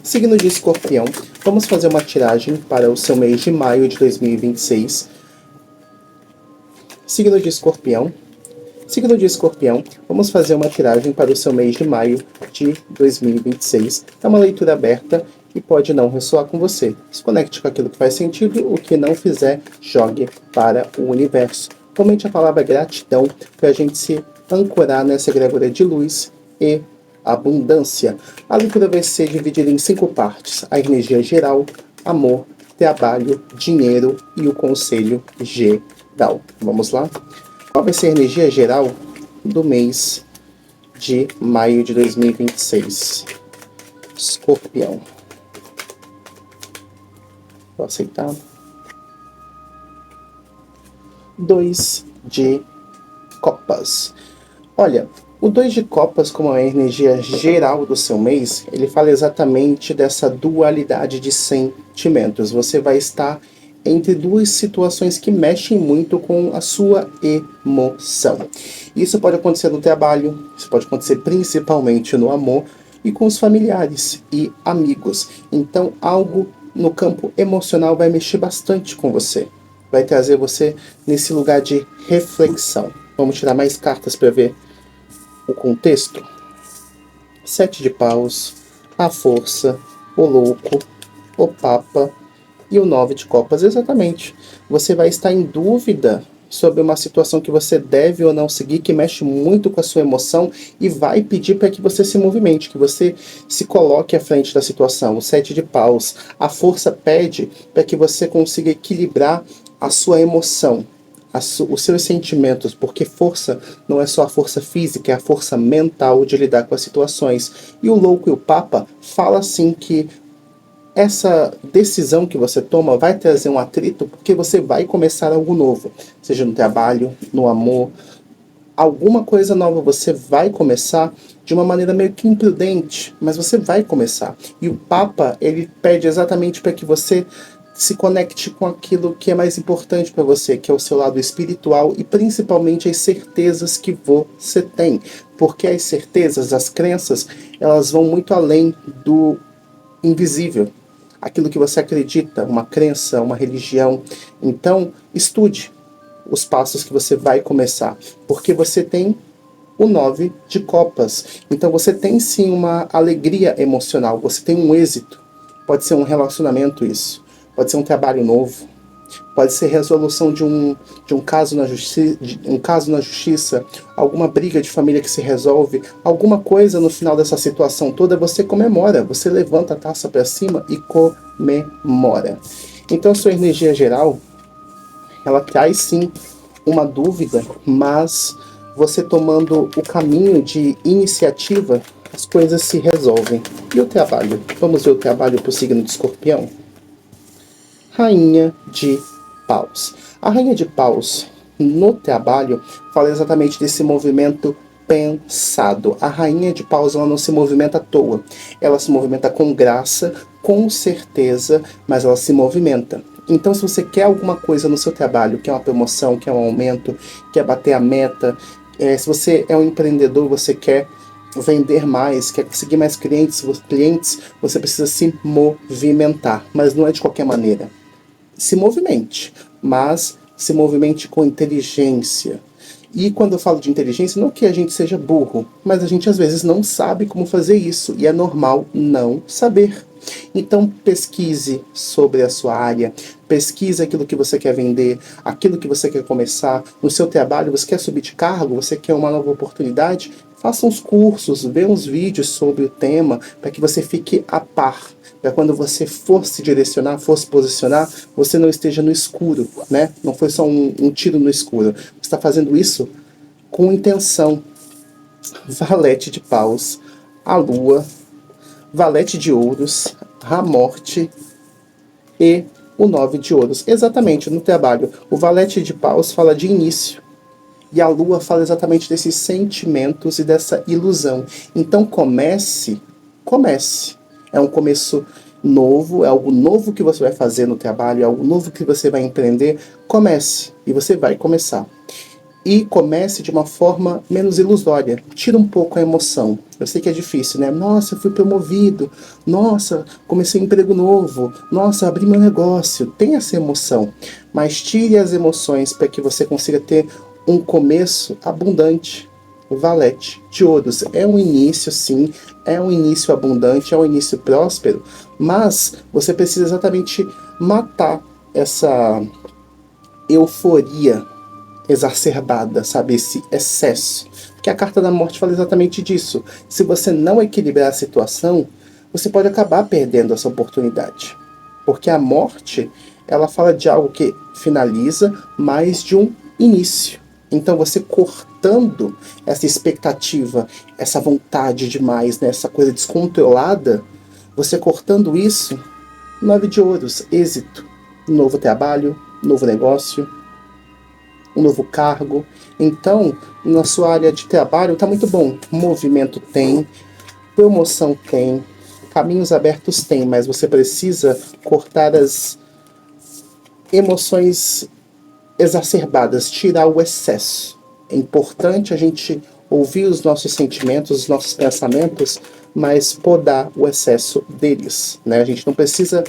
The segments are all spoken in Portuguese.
Signo de Escorpião, vamos fazer uma tiragem para o seu mês de maio de 2026. Signo de Escorpião, vamos fazer uma tiragem para o seu mês de maio de 2026. É uma leitura aberta e pode não ressoar com você. Se conecte com aquilo que faz sentido, o que não fizer, jogue para o universo. Comente a palavra gratidão para a gente se ancorar nessa egrégora de luz e abundância. A leitura vai ser dividida em 5 partes: a energia geral, amor, trabalho, dinheiro e o conselho geral. Vamos lá? Qual vai ser a energia geral do mês de maio de 2026? Escorpião. Vou aceitar. 2 de copas. Olha, o 2 de copas, como é a energia geral do seu mês, ele fala exatamente dessa dualidade de sentimentos. Você vai estar entre duas situações que mexem muito com a sua emoção. Isso pode acontecer no trabalho, isso pode acontecer principalmente no amor e com os familiares e amigos. Então, algo no campo emocional vai mexer bastante com você. Vai trazer você nesse lugar de reflexão. Vamos tirar mais cartas para ver o contexto. 7 de paus, a força, o louco, o papa e o 9 de copas. Exatamente. Você vai estar em dúvida sobre uma situação que você deve ou não seguir, que mexe muito com a sua emoção e vai pedir para que você se movimente, que você se coloque à frente da situação. O 7 de paus, a força pede para que você consiga equilibrar a sua emoção, os seus sentimentos, porque força não é só a força física, é a força mental de lidar com as situações. E o louco e o papa fala assim que essa decisão que você toma vai trazer um atrito, porque você vai começar algo novo, seja no trabalho, no amor, alguma coisa nova você vai começar de uma maneira meio que imprudente, mas você vai começar. E o Papa, ele pede exatamente para que você se conecte com aquilo que é mais importante para você, que é o seu lado espiritual e principalmente as certezas que você tem. Porque as certezas, as crenças, elas vão muito além do invisível. Aquilo que você acredita, uma crença, uma religião. Então, estude os passos que você vai começar, porque você tem o 9 de copas. Então você tem sim uma alegria emocional, você tem um êxito. Pode ser um relacionamento isso, pode ser um trabalho novo, pode ser resolução de um caso na justiça, alguma briga de família que se resolve, alguma coisa no final dessa situação toda, você comemora, você levanta a taça para cima e comemora. Então a sua energia geral, ela traz sim uma dúvida, mas você tomando o caminho de iniciativa, as coisas se resolvem. E o trabalho? Vamos ver o trabalho para o signo de Escorpião? Rainha de paus. A rainha de paus, no trabalho, fala exatamente desse movimento pensado. A rainha de paus, ela não se movimenta à toa. Ela se movimenta com graça, com certeza, mas ela se movimenta. Então, se você quer alguma coisa no seu trabalho, quer uma promoção, quer um aumento, quer bater a meta, se você é um empreendedor, você quer vender mais, quer conseguir mais clientes, você precisa se movimentar, mas não é de qualquer maneira. Se movimente, mas se movimente com inteligência. E quando eu falo de inteligência, não que a gente seja burro, mas a gente às vezes não sabe como fazer isso, e é normal não saber. Então pesquise sobre a sua área, pesquise aquilo que você quer vender, aquilo que você quer começar, no seu trabalho, você quer subir de cargo, você quer uma nova oportunidade, faça uns cursos, vê uns vídeos sobre o tema, para que você fique a par, para quando você for se direcionar, for se posicionar, você não esteja no escuro, né? Não foi só um tiro no escuro, você está fazendo isso com intenção. Valete de paus, a lua, valete de ouros, a morte e o 9 de ouros. Exatamente, no trabalho, o valete de paus fala de início. E a lua fala exatamente desses sentimentos e dessa ilusão. Então comece. É um começo novo, é algo novo que você vai fazer no trabalho, é algo novo que você vai empreender. Comece, e você vai começar. e comece de uma forma menos ilusória. Tira um pouco a emoção. Eu sei que é difícil, né? Nossa, eu fui promovido. Nossa, comecei um emprego novo. Nossa, abri meu negócio. Tem essa emoção. Mas tire as emoções para que você consiga ter um começo abundante. Valete de ouros. É um início, sim. É um início abundante. É um início próspero. Mas você precisa exatamente matar essa euforia exacerbada, sabe? Esse excesso. Porque a carta da morte fala exatamente disso. Se você não equilibrar a situação, você pode acabar perdendo essa oportunidade. Porque a morte, ela fala de algo que finaliza, mas de um início. Então você cortando essa expectativa, essa vontade demais, né? Essa coisa descontrolada, você cortando isso, 9 de ouros, êxito, novo trabalho, novo negócio, um novo cargo. Então, na sua área de trabalho está muito bom. Movimento tem, promoção tem, caminhos abertos tem, mas você precisa cortar as emoções exacerbadas, tirar o excesso. É importante a gente ouvir os nossos sentimentos, os nossos pensamentos, mas podar o excesso deles, né? A gente não precisa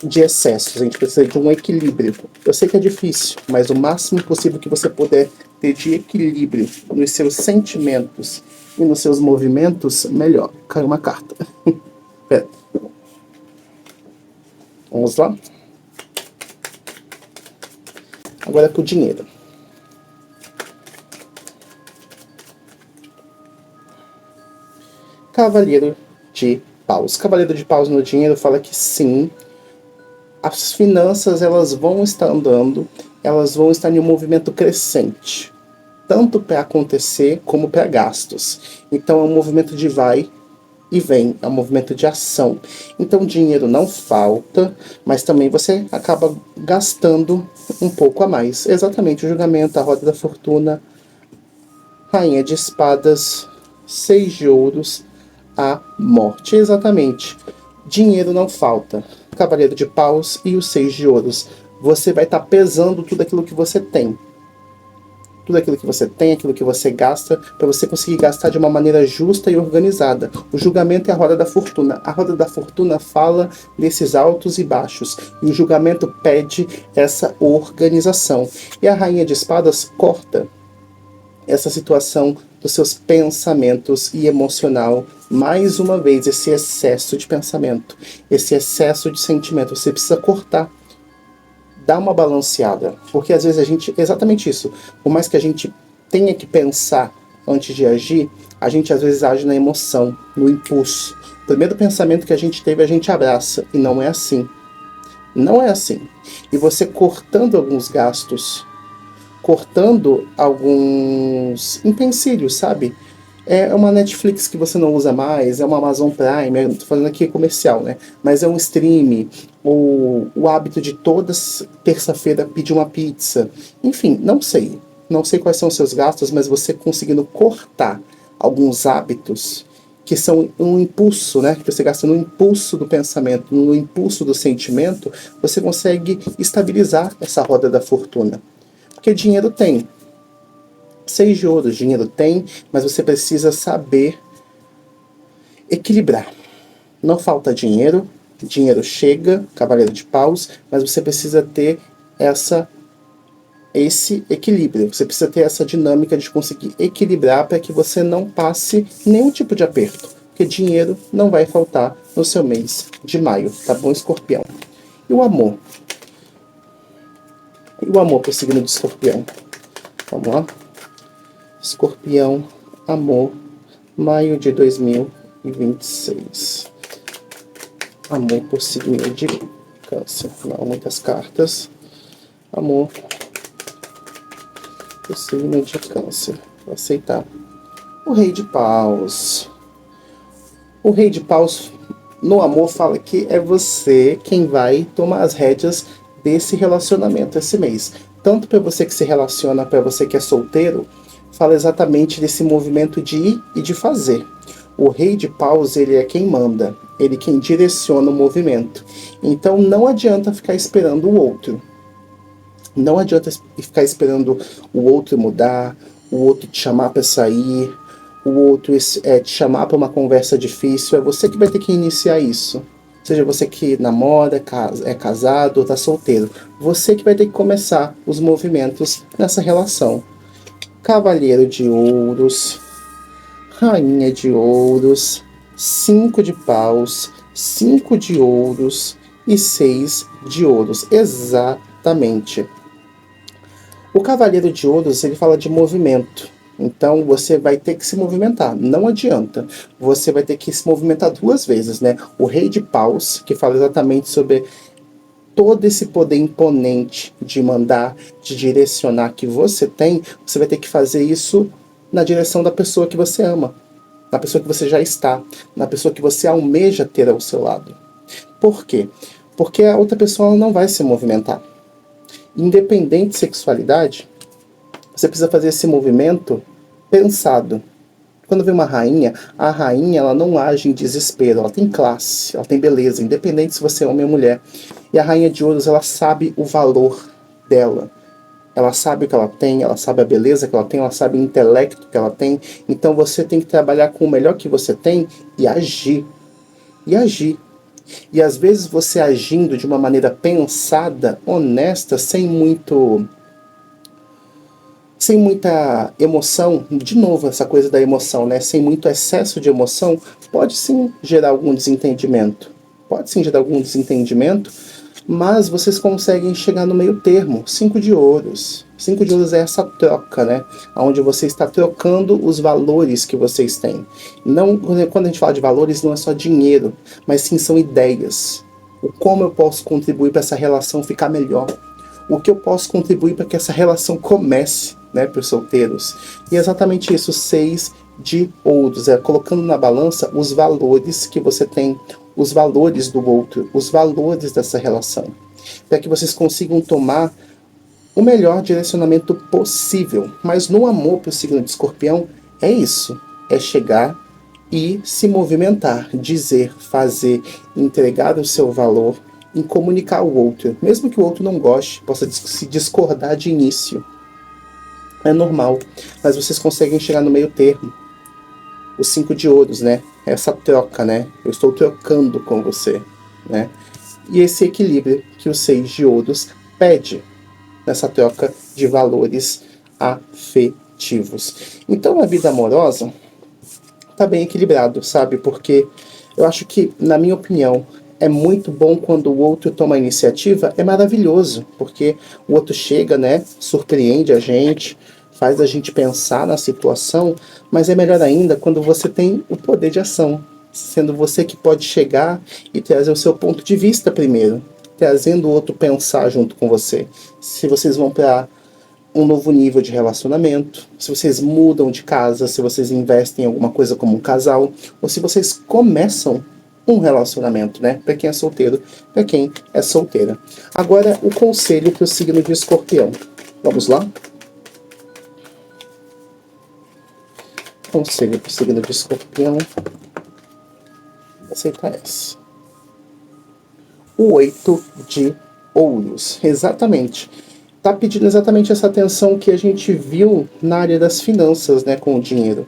de excessos, a gente precisa de um equilíbrio. Eu sei que é difícil, mas o máximo possível que você puder ter de equilíbrio nos seus sentimentos e nos seus movimentos, melhor. Caiu uma carta. Pera. Vamos lá? Agora é pro dinheiro. Cavaleiro de Paus. Cavaleiro de Paus no dinheiro fala que sim, as finanças elas vão estar andando, elas vão estar em um movimento crescente, tanto para acontecer como para gastos. Então é um movimento de vai e vem, é um movimento de ação. Então dinheiro não falta, mas também você acaba gastando um pouco a mais. Exatamente, o julgamento, a roda da fortuna, rainha de espadas, 6 de ouros, a morte. Exatamente, dinheiro não falta. Cavaleiro de paus e os 6 de ouros. Você vai estar pesando tudo aquilo que você tem. Tudo aquilo que você tem, aquilo que você gasta, para você conseguir gastar de uma maneira justa e organizada. O julgamento é a roda da fortuna. A roda da fortuna fala desses altos e baixos. E o julgamento pede essa organização. E a rainha de espadas corta essa situação dos seus pensamentos e emocional. Mais uma vez, esse excesso de pensamento, esse excesso de sentimento, você precisa cortar, dar uma balanceada, porque às vezes a gente, exatamente isso, por mais que a gente tenha que pensar antes de agir, a gente às vezes age na emoção, no impulso. O primeiro pensamento que a gente teve, a gente abraça, e não é assim. Não é assim. E você cortando alguns gastos, cortando alguns empecilhos, sabe? É uma Netflix que você não usa mais, é uma Amazon Prime, eu tô falando aqui comercial, né? Mas é um stream, o hábito de toda terça-feira pedir uma pizza. Enfim, não sei. Não sei quais são os seus gastos, mas você conseguindo cortar alguns hábitos que são um impulso, né? Que você gasta no impulso do pensamento, no impulso do sentimento, você consegue estabilizar essa roda da fortuna. Porque dinheiro tem. 6 de ouros, dinheiro tem, mas você precisa saber equilibrar. Não falta dinheiro, dinheiro chega, cavaleiro de paus, mas você precisa ter esse equilíbrio. Você precisa ter essa dinâmica de conseguir equilibrar para que você não passe nenhum tipo de aperto. Porque dinheiro não vai faltar no seu mês de maio, tá bom, Escorpião? E o amor? E o amor pro signo de Escorpião? Vamos lá? Escorpião, amor, maio de 2026. Amor por signo de Câncer. Não, muitas cartas. Amor por signo de Câncer. Vou aceitar. O Rei de Paus. O Rei de Paus, no amor, fala que é você quem vai tomar as rédeas desse relacionamento esse mês. Tanto para você que se relaciona, para você que é solteiro, fala exatamente desse movimento de ir e de fazer. O Rei de Paus, ele é quem manda, ele quem direciona o movimento. Então não adianta ficar esperando o outro. Não adianta ficar esperando o outro mudar, o outro te chamar para sair, o outro te chamar para uma conversa difícil. É você que vai ter que iniciar isso. Seja você que namora, é casado ou está solteiro. Você que vai ter que começar os movimentos nessa relação. Cavalheiro de ouros, rainha de ouros, 5 de paus, 5 de ouros e 6 de ouros. Exatamente. O Cavaleiro de Ouros, ele fala de movimento. Então você vai ter que se movimentar, não adianta. Você vai ter que se movimentar 2 vezes, né? O Rei de Paus, que fala exatamente sobre todo esse poder imponente de mandar, de direcionar que você tem, você vai ter que fazer isso na direção da pessoa que você ama, na pessoa que você já está, na pessoa que você almeja ter ao seu lado. Por quê? Porque a outra pessoa não vai se movimentar. Independente de sexualidade, você precisa fazer esse movimento pensado. Quando vem uma rainha, a rainha ela não age em desespero, ela tem classe, ela tem beleza, independente se você é homem ou mulher. E a rainha de ouros, ela sabe o valor dela. Ela sabe o que ela tem, ela sabe a beleza que ela tem, ela sabe o intelecto que ela tem. Então você tem que trabalhar com o melhor que você tem e agir. E agir. E às vezes você agindo de uma maneira pensada, honesta, sem muita emoção, de novo essa coisa da emoção, né? Sem muito excesso de emoção, pode sim gerar algum desentendimento. Pode sim gerar algum desentendimento, mas vocês conseguem chegar no meio termo. 5 de ouros. 5 de ouros é essa troca, né? Onde você está trocando os valores que vocês têm. Não, quando a gente fala de valores, não é só dinheiro, mas sim são ideias. O como eu posso contribuir para essa relação ficar melhor. O que eu posso contribuir para que essa relação comece, né, para os solteiros. E é exatamente isso, 6 de ouros. É colocando na balança os valores que você tem, os valores do outro, os valores dessa relação. Para que vocês consigam tomar o melhor direcionamento possível. Mas no amor para o signo de Escorpião, é isso. É chegar e se movimentar, dizer, fazer, entregar o seu valor, em comunicar ao outro, mesmo que o outro não goste, possa se discordar de início. É normal, mas vocês conseguem chegar no meio termo. Os 5 de ouros, né? Essa troca, né? Eu estou trocando com você, né? E esse equilíbrio que o 6 de ouros pede nessa troca de valores afetivos. Então, a vida amorosa tá bem equilibrado, sabe? Porque eu acho que, na minha opinião, é muito bom quando o outro toma a iniciativa, é maravilhoso, porque o outro chega, né, surpreende a gente, faz a gente pensar na situação, mas é melhor ainda quando você tem o poder de ação, sendo você que pode chegar e trazer o seu ponto de vista primeiro, trazendo o outro pensar junto com você. Se vocês vão para um novo nível de relacionamento, se vocês mudam de casa, se vocês investem em alguma coisa como um casal, ou se vocês começam um relacionamento, né? Para quem é solteiro, para quem é solteira. Agora, o conselho para o signo de Escorpião. Vamos lá? Conselho para o signo de Escorpião. Vou aceitar essa. O 8 de ouros. Exatamente. Tá pedindo exatamente essa atenção que a gente viu na área das finanças, né, com o dinheiro.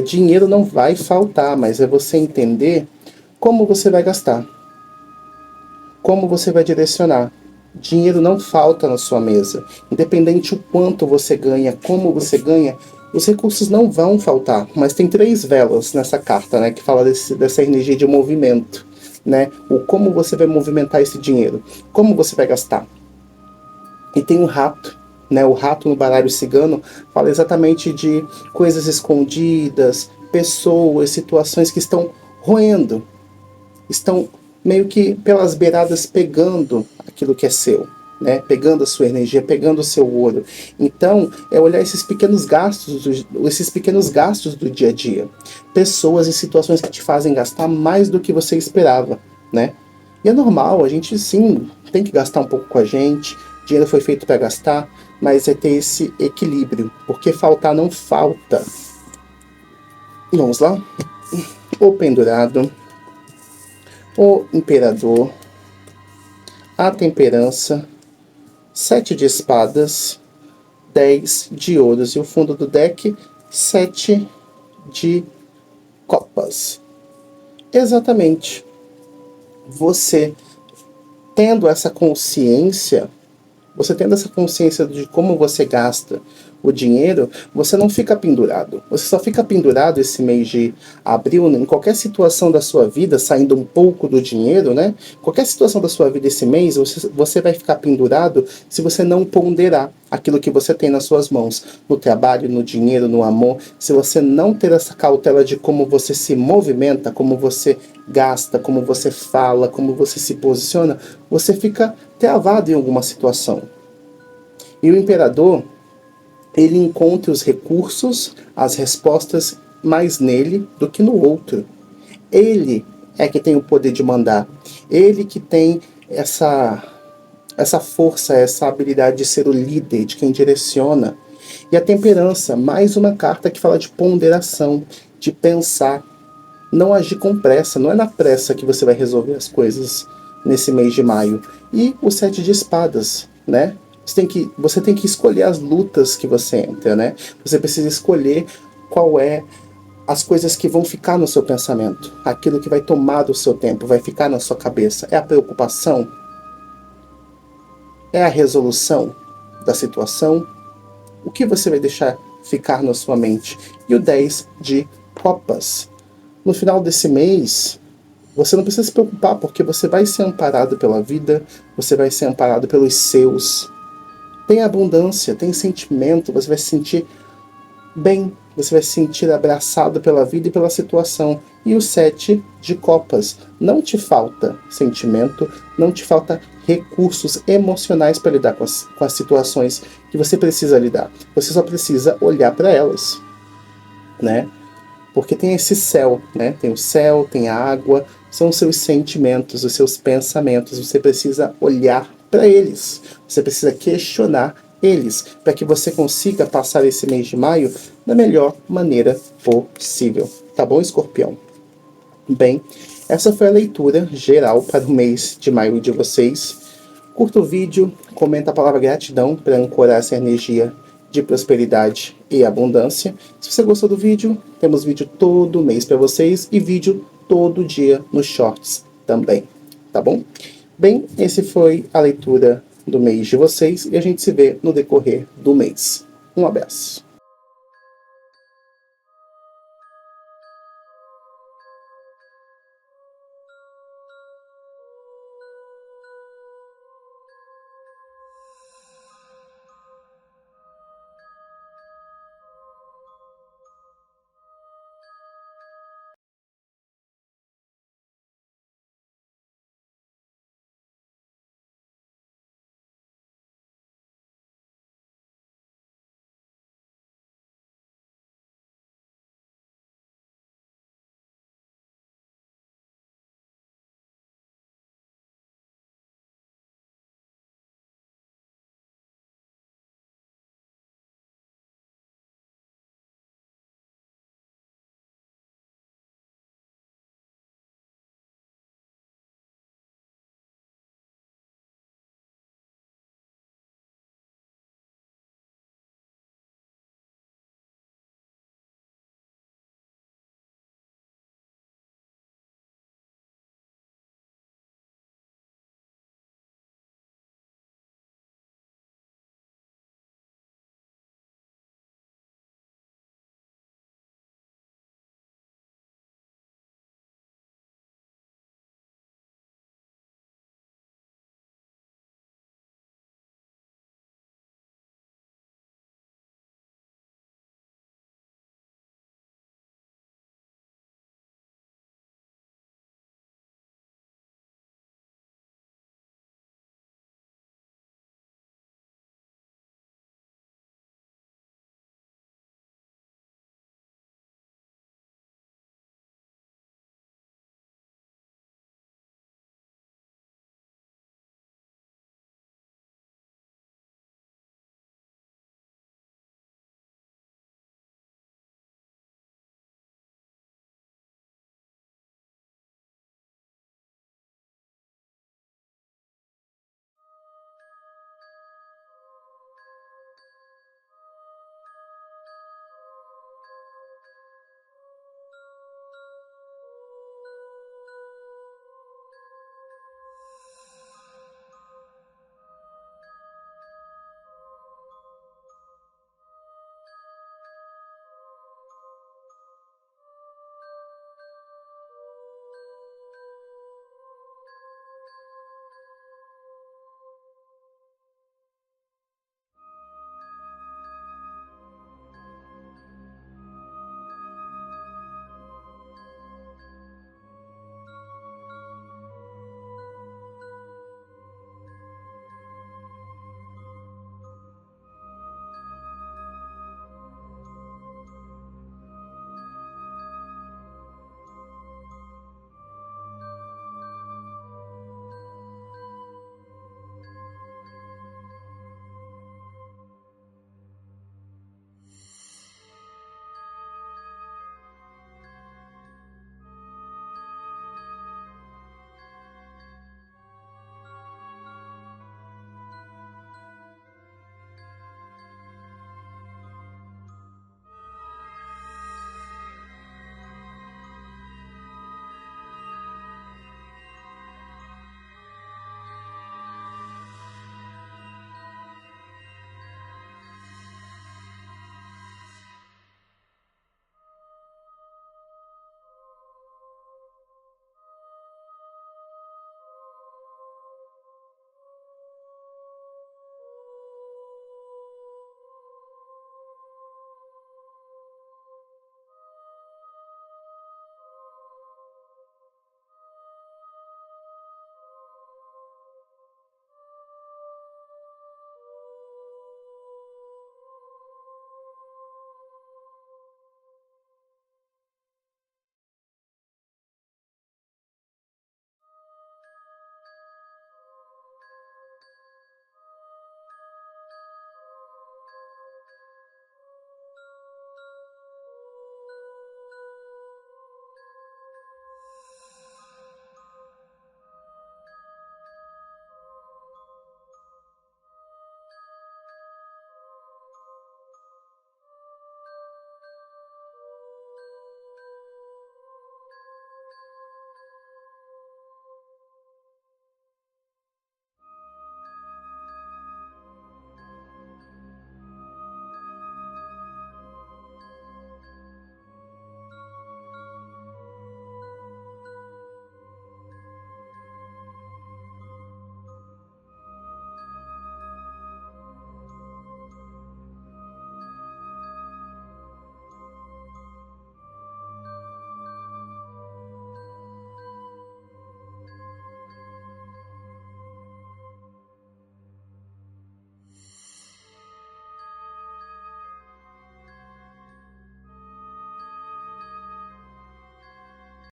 Dinheiro não vai faltar, mas é você entender como você vai gastar, como você vai direcionar. Dinheiro não falta na sua mesa. Independente o quanto você ganha, como você ganha, os recursos não vão faltar. Mas tem 3 velas nessa carta, né, que fala dessa energia de movimento, né? O como você vai movimentar esse dinheiro, como você vai gastar. E tem um rato, né? O rato no baralho cigano fala exatamente de coisas escondidas, pessoas, situações que estão roendo, estão meio que pelas beiradas pegando aquilo que é seu, né? Pegando a sua energia, pegando o seu ouro. Então, é olhar esses pequenos gastos do dia a dia. Pessoas e situações que te fazem gastar mais do que você esperava, né? E é normal, a gente sim tem que gastar um pouco com a gente. Dinheiro foi feito para gastar, mas é ter esse equilíbrio, porque faltar não falta. Vamos lá? O pendurado, o imperador, a temperança, 7 de espadas, 10 de ouros. E o fundo do deck, 7 de copas. Exatamente. Você tendo essa consciência de como você gasta o dinheiro, você não fica pendurado. Você só fica pendurado esse mês de abril, em qualquer situação da sua vida, saindo um pouco do dinheiro, né? Qualquer situação da sua vida esse mês, você vai ficar pendurado se você não ponderar aquilo que você tem nas suas mãos, no trabalho, no dinheiro, no amor. Se você não ter essa cautela de como você se movimenta, como você gasta, como você fala, como você se posiciona, você fica travado em alguma situação. E o imperador, ele encontra os recursos, as respostas mais nele do que no outro. Ele é que tem o poder de mandar. Ele que tem essa força, essa habilidade de ser o líder, de quem direciona. E a temperança, mais uma carta que fala de ponderação, de pensar, não agir com pressa. Não é na pressa que você vai resolver as coisas nesse mês de maio. E o 7 de espadas, né? Você tem que escolher as lutas que você entra, né? Você precisa escolher qual é as coisas que vão ficar no seu pensamento. Aquilo que vai tomar do seu tempo, vai ficar na sua cabeça. É a preocupação? É a resolução da situação? O que você vai deixar ficar na sua mente? E o 10 de copas. No final desse mês, você não precisa se preocupar, porque você vai ser amparado pela vida, você vai ser amparado pelos seus. Tem abundância, tem sentimento, você vai se sentir bem, você vai se sentir abraçado pela vida e pela situação. E o 7 de copas. Não te falta sentimento, não te falta recursos emocionais para lidar com as situações que você precisa lidar. Você só precisa olhar para elas, né? Porque tem esse céu, né? Tem o céu, tem a água, são os seus sentimentos, os seus pensamentos. Você precisa olhar para eles. Você precisa questionar eles, para que você consiga passar esse mês de maio da melhor maneira possível. Tá bom, Escorpião? Bem, essa foi a leitura geral para o mês de maio de vocês. Curta o vídeo, comenta a palavra gratidão para ancorar essa energia de prosperidade e abundância. Se você gostou do vídeo, temos vídeo todo mês para vocês e vídeo todo dia nos shorts também, tá bom? Bem, esse foi a leitura do mês de vocês e a gente se vê no decorrer do mês. Um abraço.